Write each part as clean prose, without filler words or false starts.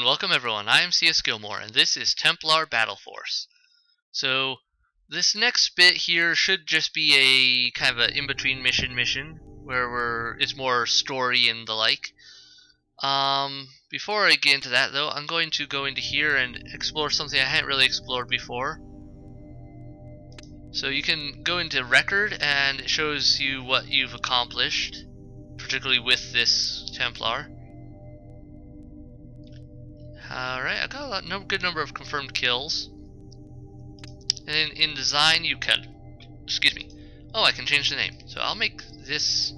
welcome everyone. I am C.S.Gilmore, and this is Templar Battleforce. So, this next bit here should just be a kind of an in-between mission, where it's more story and the like. Before I get into that though, I'm going to go into here and explore something I hadn't really explored before. So you can go into record, and it shows you what you've accomplished, particularly with this Templar. Alright, I got a good number of confirmed kills. And in design you can, oh, I can change the name. So I'll make this,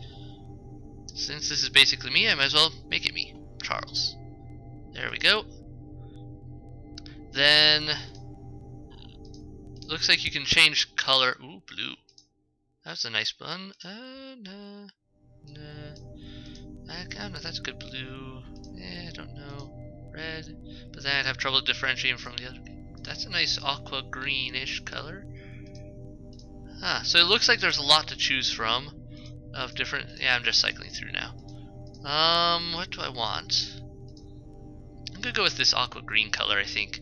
since this is basically me, I might as well make it me, Charles. There we go. Then, looks like you can change color. Ooh, blue. That's a nice one. No. I don't know, that's a good blue. I don't know. Red, but then I'd have trouble differentiating from the other. That's a nice aqua greenish color. So it looks like there's a lot to choose from of different. Yeah, I'm just cycling through now. What do I want? I'm gonna go with this aqua green color, I think.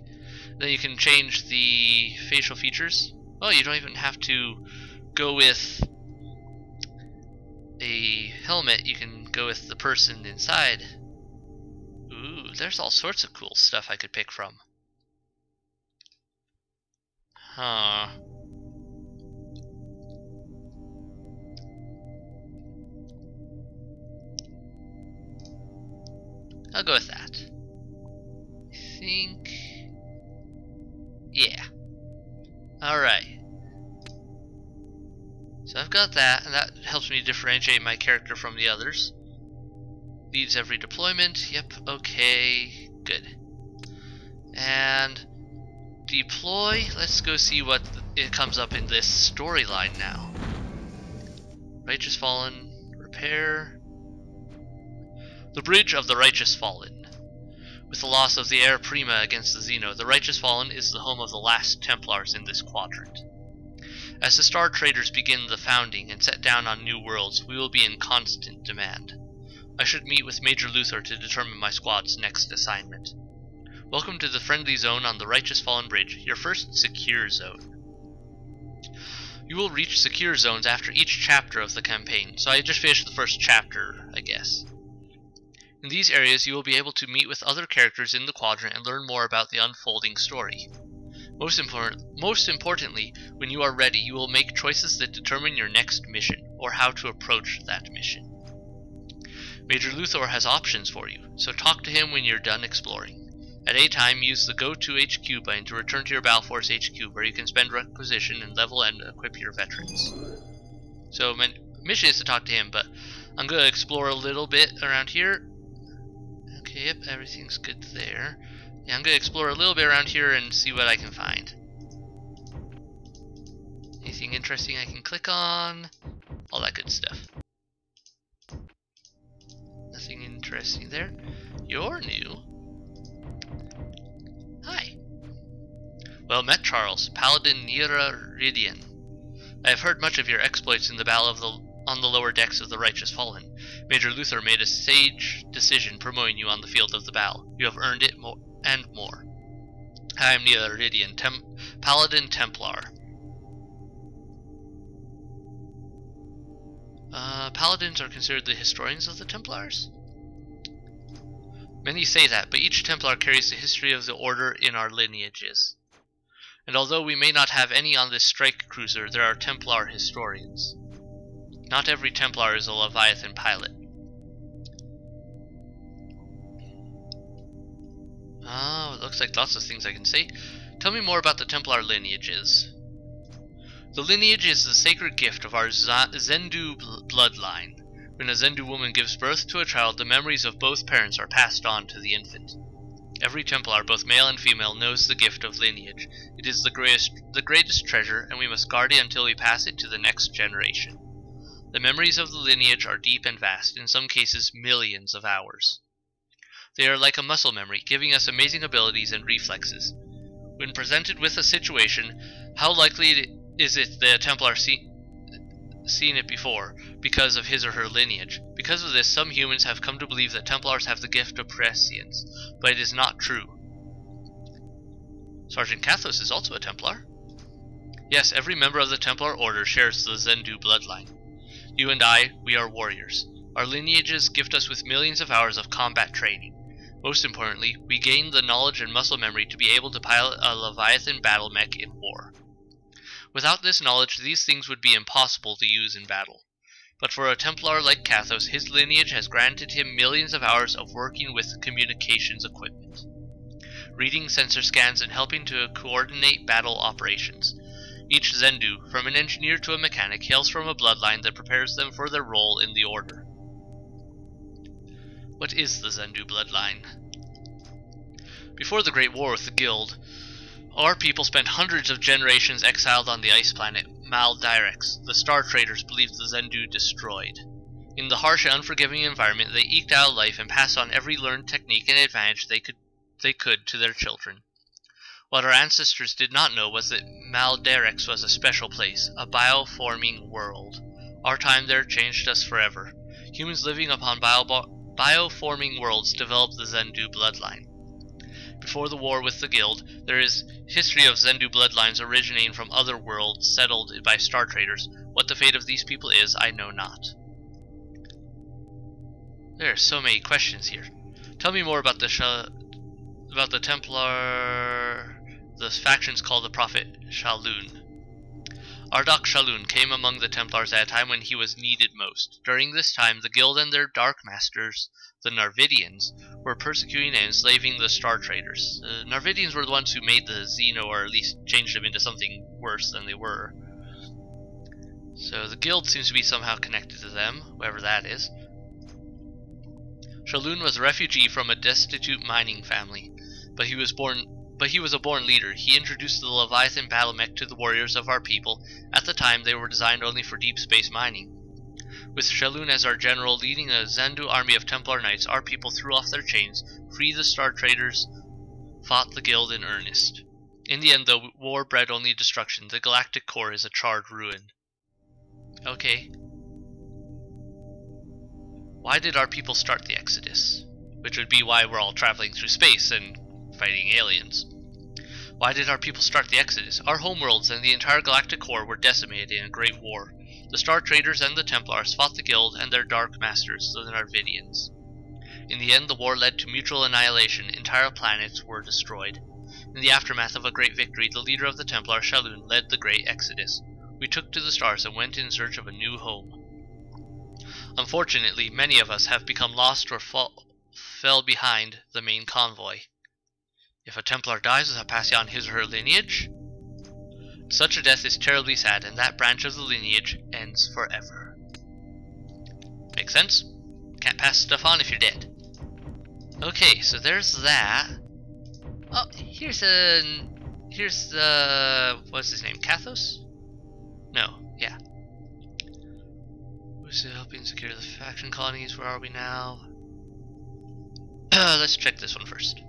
Then you can change the facial features. Oh, you don't even have to go with a helmet. You can go with the person inside. Ooh, there's all sorts of cool stuff I could pick from. Huh. I'll go with that. I think... yeah. Alright. So I've got that, and that helps me differentiate my character from the others. Leads every deployment. Yep, okay, good. And deploy. Let's go see what it comes up in this storyline now. Righteous Fallen. Repair. The Bridge of the Righteous Fallen. With the loss of the Heir Prima against the Xeno, the Righteous Fallen is the home of the last Templars in this quadrant. As the Star Traders begin the founding and set down on new worlds, we will be in constant demand. I should meet with Major Luthor to determine my squad's next assignment. Welcome to the friendly zone on the Righteous Fallen Bridge, your first secure zone. You will reach secure zones after each chapter of the campaign, so I just finished the first chapter, I guess. In these areas you will be able to meet with other characters in the quadrant and learn more about the unfolding story. Most importantly, when you are ready, you will make choices that determine your next mission, or how to approach that mission. Major Luthor has options for you, so talk to him when you're done exploring. At any time, use the Go to HQ button to return to your Battleforce HQ, where you can spend requisition and level and equip your veterans. So my mission is to talk to him, but I'm going to explore a little bit around here. Okay, yep, everything's good there. Yeah, I'm going to explore a little bit around here and see what I can find. Anything interesting I can click on? All that good stuff. Nothing interesting there. You're new. Hi. Well met, Charles, Paladin Nereiddian. I have heard much of your exploits in the battle on the lower decks of the Righteous Fallen. Major Luthor made a sage decision promoting you on the field of the battle. You have earned it and more. I am Nereiddian, Paladin Templar. Paladins are considered the historians of the Templars? Many say that, but each Templar carries the history of the Order in our lineages. And although we may not have any on this strike cruiser, there are Templar historians. Not every Templar is a Leviathan pilot. Oh, it looks like lots of things I can say. Tell me more about the Templar lineages. The lineage is the sacred gift of our Zendu bloodline. When a Zendu woman gives birth to a child, the memories of both parents are passed on to the infant. Every Templar, both male and female, knows the gift of lineage. It is the greatest treasure, and we must guard it until we pass it to the next generation. The memories of the lineage are deep and vast, in some cases millions of hours. They are like a muscle memory, giving us amazing abilities and reflexes. When presented with a situation, how likely is it that a Templar seen it before because of his or her lineage? Because of this, some humans have come to believe that Templars have the gift of prescience, but it is not true. Sergeant Kathos is also a Templar. Yes, every member of the Templar Order shares the Zendu bloodline. You and I, we are warriors. Our lineages gift us with millions of hours of combat training. Most importantly, we gain the knowledge and muscle memory to be able to pilot a Leviathan battle mech in war. Without this knowledge, these things would be impossible to use in battle. But for a Templar like Kathos, his lineage has granted him millions of hours of working with communications equipment, reading sensor scans and helping to coordinate battle operations. Each Zendu, from an engineer to a mechanic, hails from a bloodline that prepares them for their role in the Order. What is the Zendu bloodline? Before the Great War with the Guild, our people spent hundreds of generations exiled on the ice planet Maldirex. The Star Traders believed the Zendu destroyed. In the harsh and unforgiving environment, they eked out life and passed on every learned technique and advantage they could to their children. What our ancestors did not know was that Maldirex was a special place, a bioforming world. Our time there changed us forever. Humans living upon bioforming worlds developed the Zendu bloodline. Before the war with the Guild, there is history of Zendu bloodlines originating from other worlds settled by Star Traders. What the fate of these people is, I know not. There are so many questions here. Tell me more about the Templar, the factions called the Prophet Shalun. Ardok Shalun came among the Templars at a time when he was needed most. During this time, the Guild and their Dark Masters, the Narvidians, were persecuting and enslaving the Star Traders. The Narvidians were the ones who made the Xeno, or at least changed them into something worse than they were. So the Guild seems to be somehow connected to them, whoever that is. Shalun was a refugee from a destitute mining family, but he was a born leader. He introduced the Leviathan battle mech to the warriors of our people. At the time, they were designed only for deep space mining. With Shalun as our general leading a Zendu army of Templar Knights, our people threw off their chains, freed the Star Traders, fought the Guild in earnest. In the end, though, war bred only destruction. The galactic core is a charred ruin. Okay. Why did our people start the Exodus? Which would be why we're all traveling through space and fighting aliens. Why did our people start the Exodus? Our homeworlds and the entire galactic core were decimated in a great war. The Star Traders and the Templars fought the Guild and their Dark Masters, the Narvidians. In the end, the war led to mutual annihilation. Entire planets were destroyed. In the aftermath of a great victory, the leader of the Templar, Shalun, led the great Exodus. We took to the stars and went in search of a new home. Unfortunately, many of us have become lost or fell behind the main convoy. If a Templar dies without passing on his or her lineage, such a death is terribly sad, and that branch of the lineage ends forever. Make sense? Can't pass stuff on if you're dead. Okay, so there's that. Oh, here's what's his name? Kathos? No, yeah. Who's helping secure the faction colonies? Where are we now? Let's check this one first.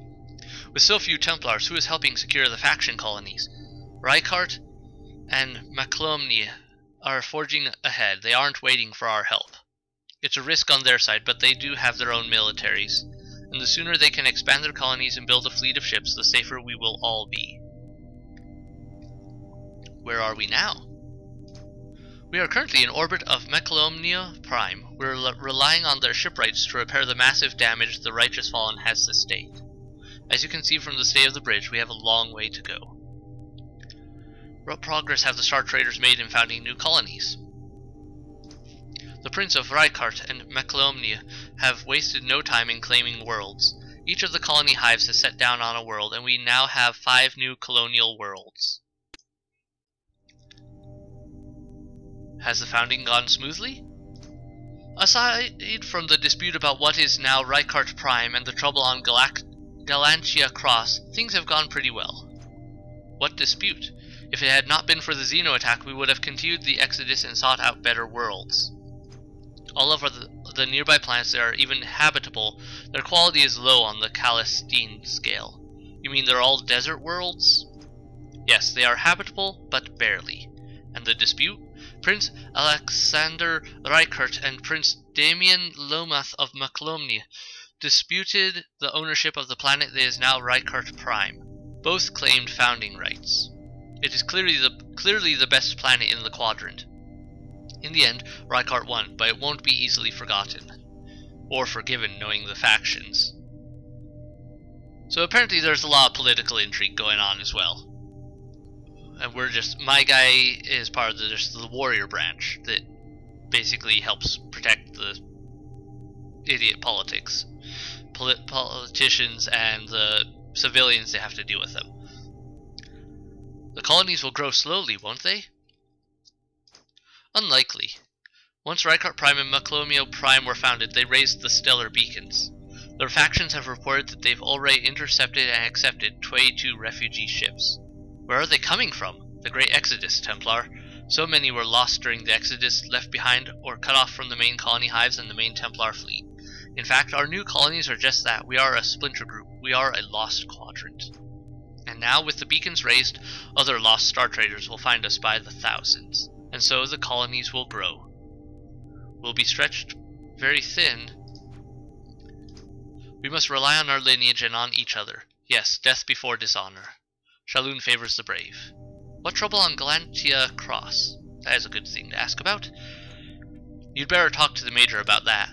With so few Templars, who is helping secure the faction colonies? Rykart and Maclomni are forging ahead. They aren't waiting for our help. It's a risk on their side, but they do have their own militaries. And the sooner they can expand their colonies and build a fleet of ships, the safer we will all be. Where are we now? We are currently in orbit of Maclomnia Prime. We're relying on their shipwrights to repair the massive damage the Righteous Fallen has sustained. As you can see from the state of the bridge, we have a long way to go. What progress have the Star Traders made in founding new colonies? The Prince of Rykart and Maclomnia have wasted no time in claiming worlds. Each of the colony hives has set down on a world, and we now have 5 new colonial worlds. Has the founding gone smoothly? Aside from the dispute about what is now Rykart Prime and the trouble on Galantia Cross, things have gone pretty well. What dispute? If it had not been for the Xeno attack, we would have continued the Exodus and sought out better worlds. All of the nearby planets that are even habitable, their quality is low on the Calistine scale. You mean they're all desert worlds? Yes, they are habitable, but barely. And the dispute? Prince Alexander Reichert and Prince Damian Lomath of Maclomnia disputed the ownership of the planet that is now Reichert Prime. Both claimed founding rights. It is clearly the best planet in the quadrant. In the end, Reichert won, but it won't be easily forgotten. Or forgiven, knowing the factions. So apparently there's a lot of political intrigue going on as well. And my guy is part of the warrior branch that basically helps protect the idiot politicians and the civilians that have to deal with them. The colonies will grow slowly, won't they? Unlikely. Once Reichert Prime and Maclomio Prime were founded, they raised the stellar beacons. Their factions have reported that they've already intercepted and accepted 22 refugee ships. Where are they coming from? The Great Exodus, Templar. So many were lost during the Exodus, left behind, or cut off from the main colony hives and the main Templar fleet. In fact, our new colonies are just that. We are a splinter group. We are a lost quadrant. And now, with the beacons raised, other lost star traders will find us by the thousands. And so the colonies will grow. We'll be stretched very thin. We must rely on our lineage and on each other. Yes, death before dishonor. Shalun favors the brave. What trouble on Galantia Cross? That is a good thing to ask about. You'd better talk to the Major about that.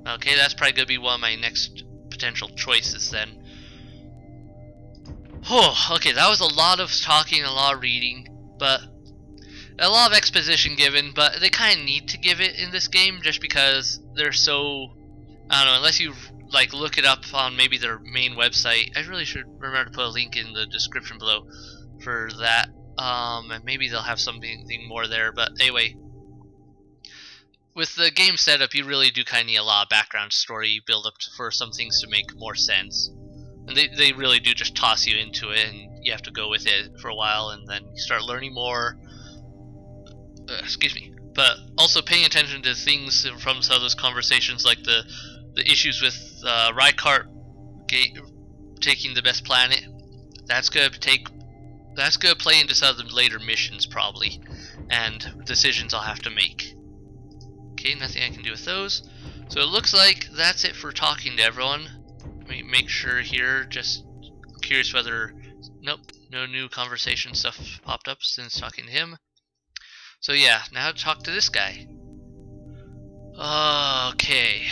Okay, that's probably going to be one of my next potential choices then. Oh, okay, that was a lot of talking, a lot of reading, but a lot of exposition given, but they kind of need to give it in this game just because they're so, I don't know, unless you like look it up on maybe their main website. I really should remember to put a link in the description below for that, and maybe they'll have something more there, but anyway. With the game setup, you really do kind of need a lot of background story build up for some things to make more sense. And they really do just toss you into it, and you have to go with it for a while, and then you start learning more. Excuse me. But also paying attention to things from some of those conversations, like the issues with Reichert taking the best planet. That's gonna play into some of the later missions probably, and decisions I'll have to make. Okay, nothing I can do with those. So it looks like that's it for talking to everyone. Let me make sure here, just curious whether, nope, no new conversation stuff popped up since talking to him. So yeah, now to talk to this guy. Okay.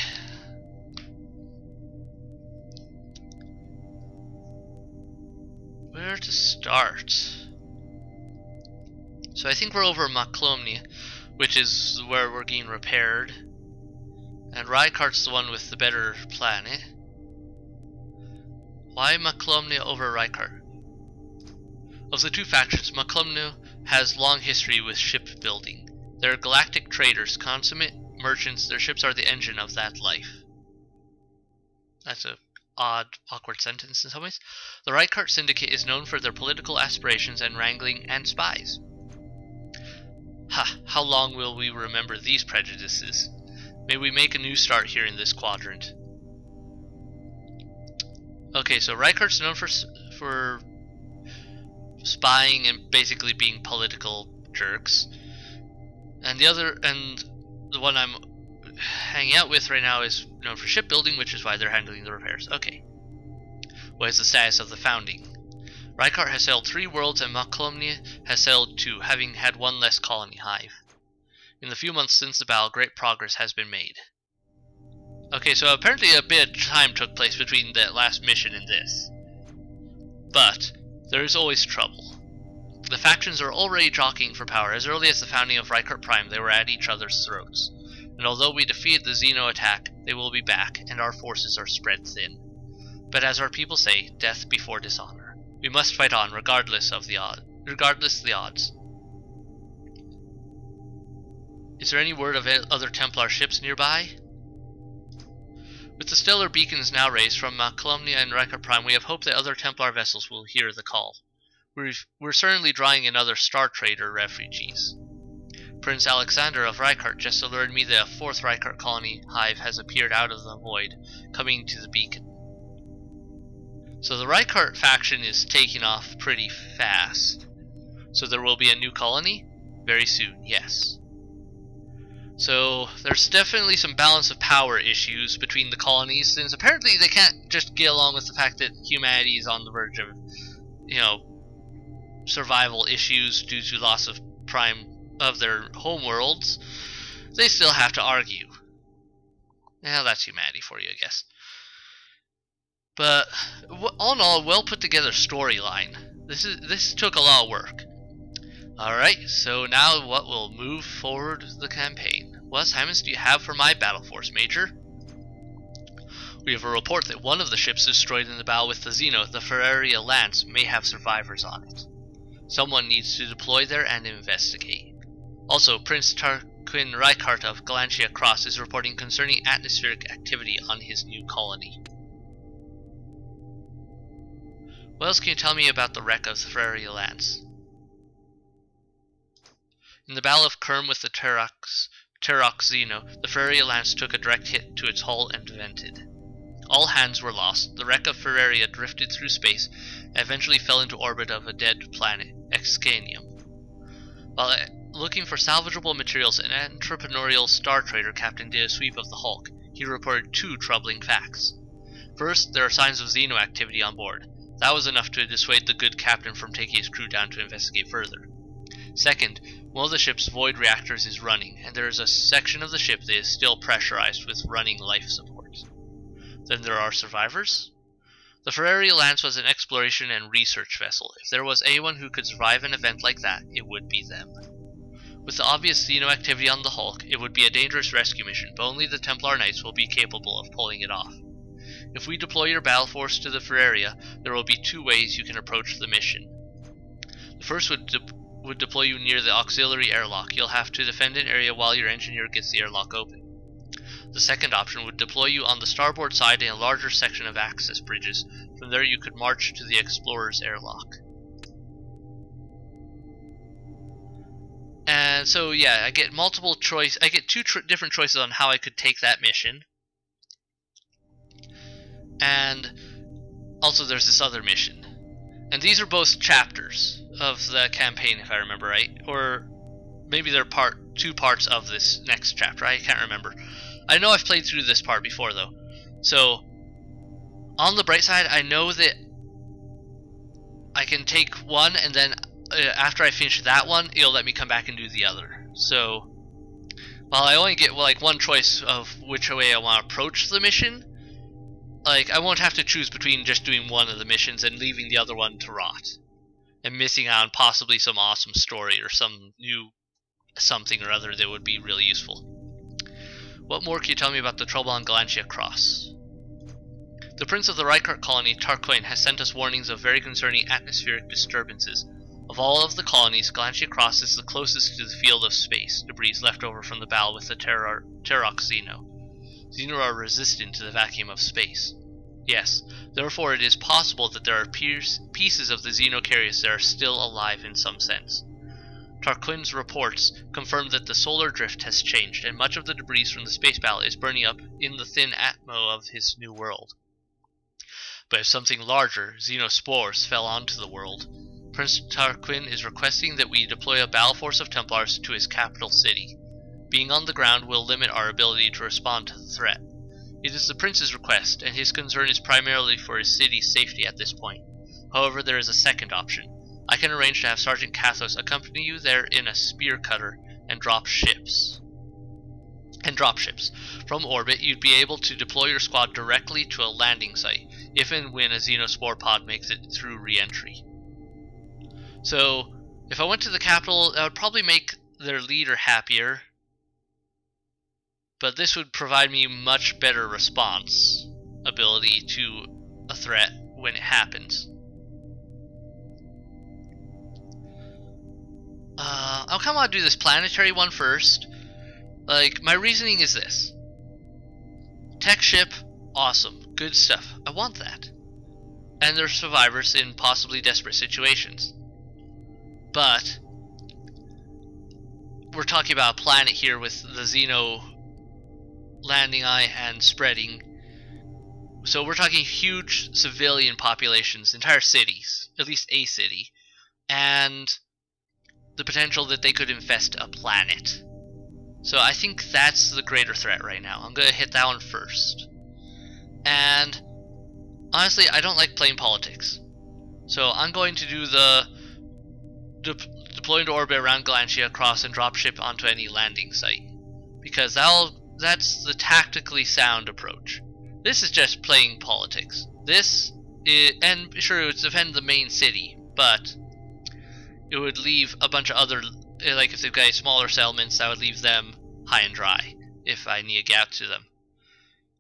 Where to start? So I think we're over Maclomnia, which is where we're getting repaired. And Reichert's the one with the better planet. Why Maclomnia over Reichert? Of the two factions, Maclomnia has long history with shipbuilding. They're galactic traders, consummate merchants. Their ships are the engine of that life. That's a awkward sentence in some ways. The Reichert Syndicate is known for their political aspirations and wrangling and spies. Ha! How long will we remember these prejudices? May we make a new start here in this quadrant. Okay, so Reichert's known for spying and basically being political jerks, and the one I'm hanging out with right now is known for shipbuilding, which is why they're handling the repairs. Okay. What is the status of the founding? Reichert has sailed 3 worlds and Maclomnia has sailed 2, having had 1 less colony hive. In the few months since the battle, great progress has been made. Okay, so apparently a bit of time took place between that last mission and this. But there is always trouble. The factions are already jockeying for power. As early as the founding of Reichert Prime, they were at each other's throats. And although we defeated the Xeno attack, they will be back, and our forces are spread thin. But as our people say, death before dishonor. We must fight on, regardless the odds. Is there any word of other Templar ships nearby? With the stellar beacons now raised from Maclomnia and Reichert Prime, we have hope that other Templar vessels will hear the call. We're certainly drawing in other Star Trader refugees. Prince Alexander of Reichert just alerted me that a 4th Reichert colony hive has appeared out of the void, coming to the beacon. So the Reichert faction is taking off pretty fast. So there will be a new colony? Very soon, yes. So there's definitely some balance of power issues between the colonies, since apparently they can't just get along with the fact that humanity is on the verge of, you know, survival issues due to loss of their homeworlds. They still have to argue. Well, that's humanity for you, I guess. But all in all, a well put together storyline. This took a lot of work. Alright, so now what will move forward the campaign? What assignments do you have for my Battleforce, Major? We have a report that one of the ships destroyed in the battle with the Xeno, the Ferraria Lance, may have survivors on it. Someone needs to deploy there and investigate. Also, Prince Tarquin Reichardt of Galantia Cross is reporting concerning atmospheric activity on his new colony. What else can you tell me about the wreck of the Ferraria Lance? In the Battle of Kerm with the Terrox Xeno, the Ferraria Lance took a direct hit to its hull and vented. All hands were lost. The wreck of Ferraria drifted through space and eventually fell into orbit of a dead planet, Excanium. While looking for salvageable materials, an entrepreneurial star trader captain did a sweep of the hulk. He reported two troubling facts. First, there are signs of Xeno activity on board. That was enough to dissuade the good captain from taking his crew down to investigate further. Second, one of the ship's void reactors is running, and there is a section of the ship that is still pressurized with running life support. Then there are survivors? The Ferraria Lance was an exploration and research vessel. If there was anyone who could survive an event like that, it would be them. With the obvious Xeno activity on the Hulk, it would be a dangerous rescue mission, but only the Templar Knights will be capable of pulling it off. If we deploy your battle force to the Ferraria, there will be two ways you can approach the mission. The first would deploy you near the auxiliary airlock. You'll have to defend an area while your engineer gets the airlock open. The second option would deploy you on the starboard side in a larger section of access bridges. From there you could march to the explorer's airlock. And so yeah, I get two different choices on how I could take that mission. And also there's this other mission. And these are both chapters of the campaign, if I remember right. Or maybe they're two parts of this next chapter. I can't remember. I know I've played through this part before though. So on the bright side, I know that I can take one, and then after I finish that one, it'll let me come back and do the other. So while I only get like one choice of which way I want to approach the mission, like I won't have to choose between just doing one of the missions and leaving the other one to rot and missing out on possibly some awesome story or some new something or other that would be really useful. What more can you tell me about the trouble on Galantia Cross? The Prince of the Reichardt colony, Tarquin, has sent us warnings of very concerning atmospheric disturbances. Of all of the colonies, Galantia Cross is the closest to the field of space debris left over from the battle with the Terrox Xeno. Xeno are resistant to the vacuum of space. Yes, therefore it is possible that there are pieces of the Xenocarius that are still alive in some sense. Tarquin's reports confirm that the solar drift has changed, and much of the debris from the space battle is burning up in the thin atmo of his new world. But if something larger, xenospores, fell onto the world, Prince Tarquin is requesting that we deploy a battle force of Templars to his capital city. Being on the ground will limit our ability to respond to the threat. It is the Prince's request, and his concern is primarily for his city's safety at this point. However, there is a second option. I can arrange to have Sergeant Cathos accompany you there in a spear cutter and drop ships. From orbit, you'd be able to deploy your squad directly to a landing site, if and when a Xenospore pod makes it through re-entry. So, if I went to the capital, that would probably make their leader happier, but this would provide me much better response ability to a threat when it happens. I'll kind of want to do this planetary one first. Like, my reasoning is this. Tech ship, awesome, good stuff. I want that. And there's survivors in possibly desperate situations. But we're talking about a planet here with the Xeno landing on and spreading. So we're talking huge civilian populations, entire cities, at least a city, and the potential that they could infest a planet. So I think that's the greater threat right now. I'm going to hit that one first. And honestly, I don't like playing politics. So I'm going to do the deploy into orbit around Galantia, cross and drop ship onto any landing site. Because that's the tactically sound approach. This is just playing politics. This is, and sure, it would defend the main city, but it would leave a bunch of other, like if they've got smaller settlements, that would leave them high and dry if I need a gap to them.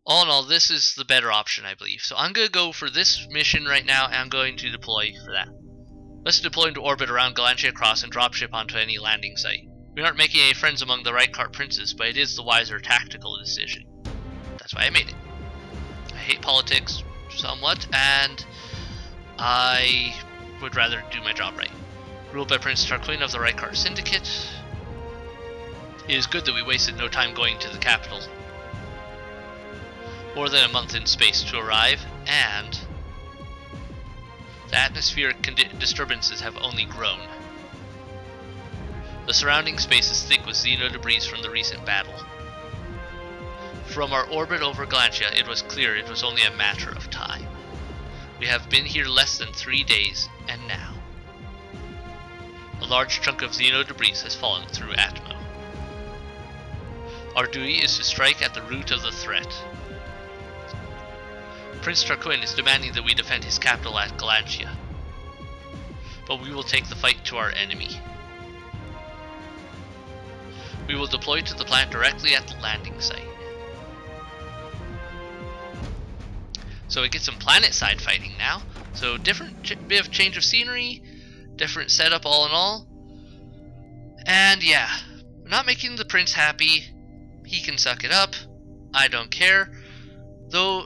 All in all, this is the better option, I believe. So I'm going to go for this mission right now, and I'm going to deploy for that. Let's deploy into orbit around Galantia, cross and drop ship onto any landing site. We aren't making any friends among the Reichart princes, but it is the wiser tactical decision. That's why I made it. I hate politics somewhat, and I would rather do my job right. Ruled by Prince Tarquin of the Reichart Syndicate. It is good that we wasted no time going to the capital. More than a month in space to arrive, and the atmospheric disturbances have only grown. The surrounding space is thick with xeno debris from the recent battle. From our orbit over Galantia, it was clear it was only a matter of time. We have been here less than 3 days, and now a large chunk of xeno debris has fallen through Atmo. Our duty is to strike at the root of the threat. Prince Tarquin is demanding that we defend his capital at Galantia, but we will take the fight to our enemy. We will deploy to the planet directly at the landing site. So we get some planet-side fighting now. So different bit of change of scenery, different setup all in all. And yeah, we're not making the prince happy. He can suck it up. I don't care. Though,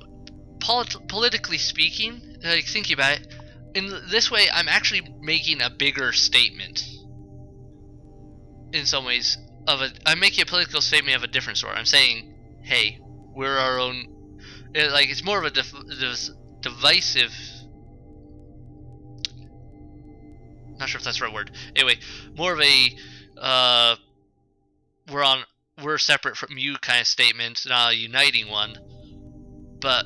politically speaking, like thinking about it, in this way I'm actually making a bigger statement. In some ways, I'm making a political statement of a different sort. I'm saying, hey, we're our own. Like, it's more of a divisive. Not sure if that's the right word. Anyway, more of a we're separate from you kind of statement, not a uniting one. But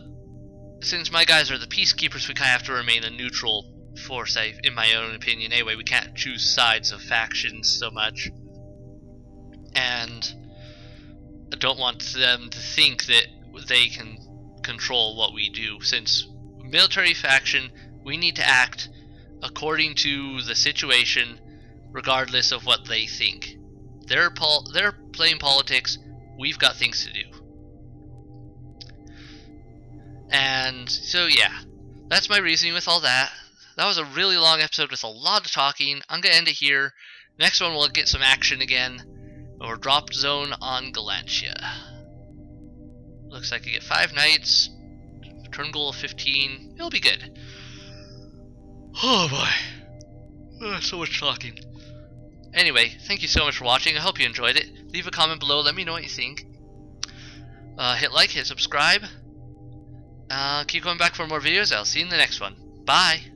since my guys are the peacekeepers, we kind of have to remain a neutral force, in my own opinion. Anyway, we can't choose sides of factions so much. And I don't want them to think that they can control what we do. Since military faction, we need to act according to the situation, regardless of what they think. They're playing politics. We've got things to do. And so yeah, that's my reasoning with all that. That was a really long episode with a lot of talking. I'm gonna end it here. Next one we'll get some action again. Or drop zone on Galantia. Looks like I get 5 nights. Turn goal of 15. It'll be good. Oh boy. So much talking. Anyway, thank you so much for watching. I hope you enjoyed it. Leave a comment below. Let me know what you think. Hit like, hit subscribe. Keep coming back for more videos. I'll see you in the next one. Bye.